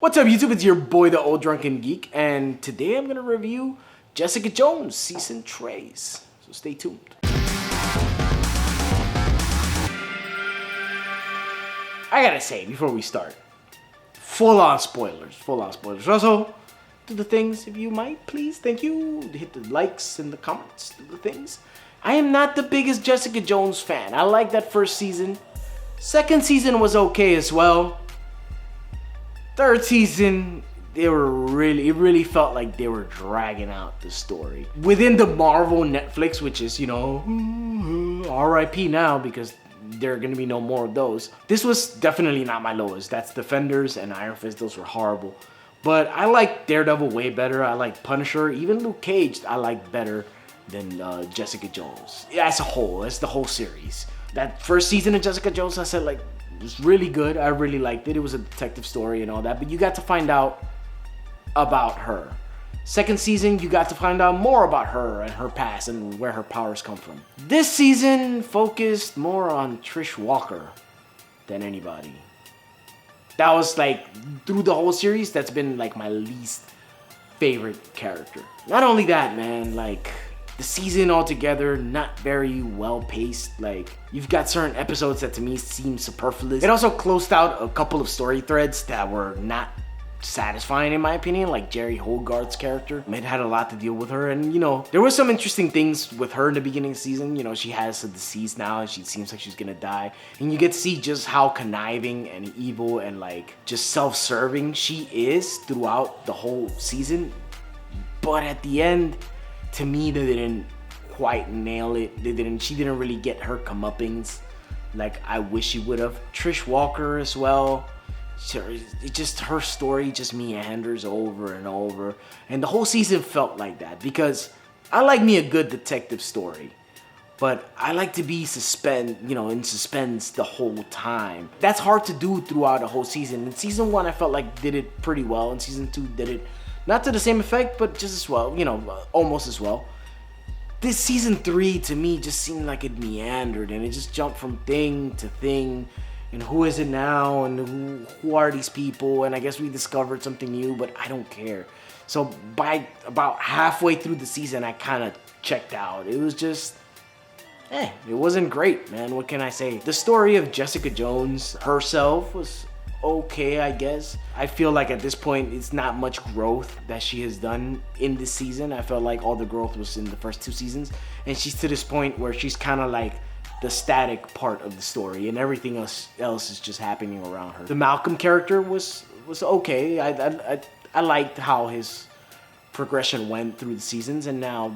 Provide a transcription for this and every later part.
What's up, YouTube? It's your boy, the Ol Drunken Geek, and today I'm gonna review Jessica Jones Season 3. So stay tuned. I gotta say, before we start, full-on spoilers. Also, do the things if you might, please. Thank you. Hit the likes and the comments. Do the things. I am not the biggest Jessica Jones fan. I like that first season. Second season was okay as well. Third season, it really felt like they were dragging out the story. Within the Marvel Netflix, which is, RIP now because there are gonna be no more of those. This was definitely not my lowest. That's Defenders and Iron Fist, those were horrible. But I like Daredevil way better. I like Punisher, even Luke Cage I like better than Jessica Jones. As a whole, as the whole series. That first season of Jessica Jones, I said it was really good. I really liked it. It was a detective story and all that, but you got to find out about her. Second season, you got to find out more about her and her past and where her powers come from. This season focused more on Trish Walker than anybody. That was through the whole series, that's been my least favorite character. Not only that, man, the season altogether, not very well paced. You've got certain episodes that to me seem superfluous. It also closed out a couple of story threads that were not satisfying in my opinion, like Jerry Hogarth's character. It had a lot to deal with her, and there were some interesting things with her in the beginning of the season. She has a disease now and she seems like she's gonna die, and you get to see just how conniving and evil and just self-serving she is throughout the whole season. But at the end, to me, they didn't quite nail it. She didn't really get her comeuppance like I wish she would have. Trish Walker as well. Her story just meanders over and over. And the whole season felt like that because I like me a good detective story. But I like to be in suspense the whole time. That's hard to do throughout the whole season. In season 1, I felt like did it pretty well. In season 2, did it not to the same effect, but just as well, almost as well. This season 3 to me just seemed like it meandered and it just jumped from thing to thing. And who is it now? And who are these people? And I guess we discovered something new, but I don't care. So by about halfway through the season, I kind of checked out. It was just, it wasn't great, man. What can I say? The story of Jessica Jones herself was okay, I guess. I feel like at this point it's not much growth that she has done in this season. I felt like all the growth was in the first 2 seasons, and she's to this point where she's kind of like the static part of the story and everything else is just happening around her. The Malcolm character was okay. I liked how his progression went through the seasons, and now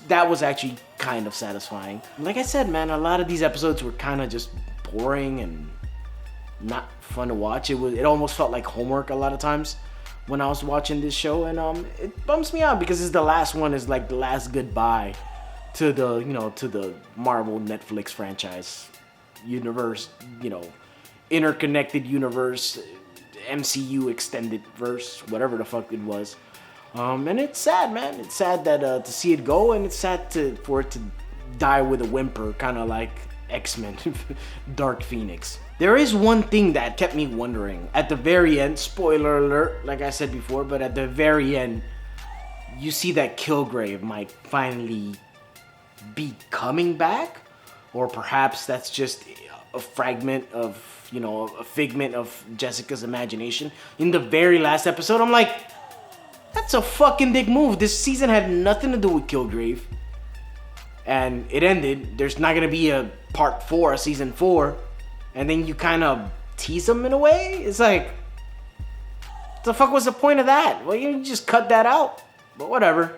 that was actually kind of satisfying. Like I said, man, a lot of these episodes were kind of just boring and not fun to watch. It almost felt like homework a lot of times when I was watching this show, and it bums me out because it's the last one, is the last goodbye to the Marvel Netflix franchise universe, interconnected universe, MCU extended verse, whatever the fuck it was. And it's sad, man. It's sad that to see it go, and it's sad for it to die with a whimper, kind of like X-Men Dark Phoenix. There is one thing that kept me wondering. At the very end, spoiler alert, like I said before, but at the very end, you see that Kilgrave might finally be coming back, or perhaps that's just a fragment of, a figment of Jessica's imagination. In the very last episode, I'm like, that's a fucking dick move. This season had nothing to do with Kilgrave, and it ended. There's not gonna be a part 4, a season 4. And then you kind of tease them in a way. It's like, what the fuck was the point of that? Well, you just cut that out. But whatever.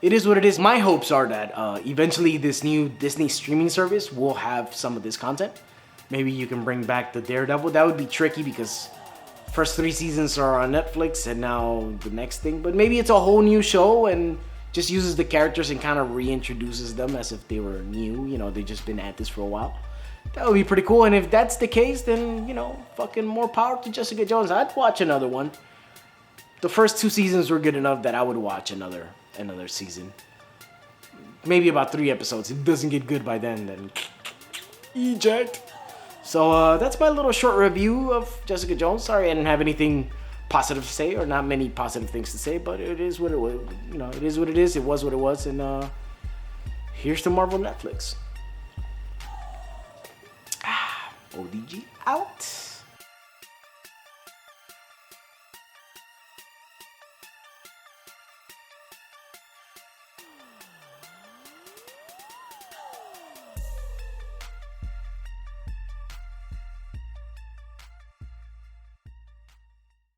It is what it is. My hopes are that eventually this new Disney streaming service will have some of this content. Maybe you can bring back the Daredevil. That would be tricky because first 3 seasons are on Netflix and now the next thing. But maybe it's a whole new show and just uses the characters and kind of reintroduces them as if they were new. They've just been at this for a while. That would be pretty cool, and if that's the case, then, fucking more power to Jessica Jones. I'd watch another one. The first 2 seasons were good enough that I would watch another season. Maybe about 3 episodes. If it doesn't get good by then eject. So that's my little short review of Jessica Jones. Sorry I didn't have anything positive to say, or not many positive things to say, but it is what it was. You know, it is what it is. It was what it was, and here's to Marvel Netflix. ODG out.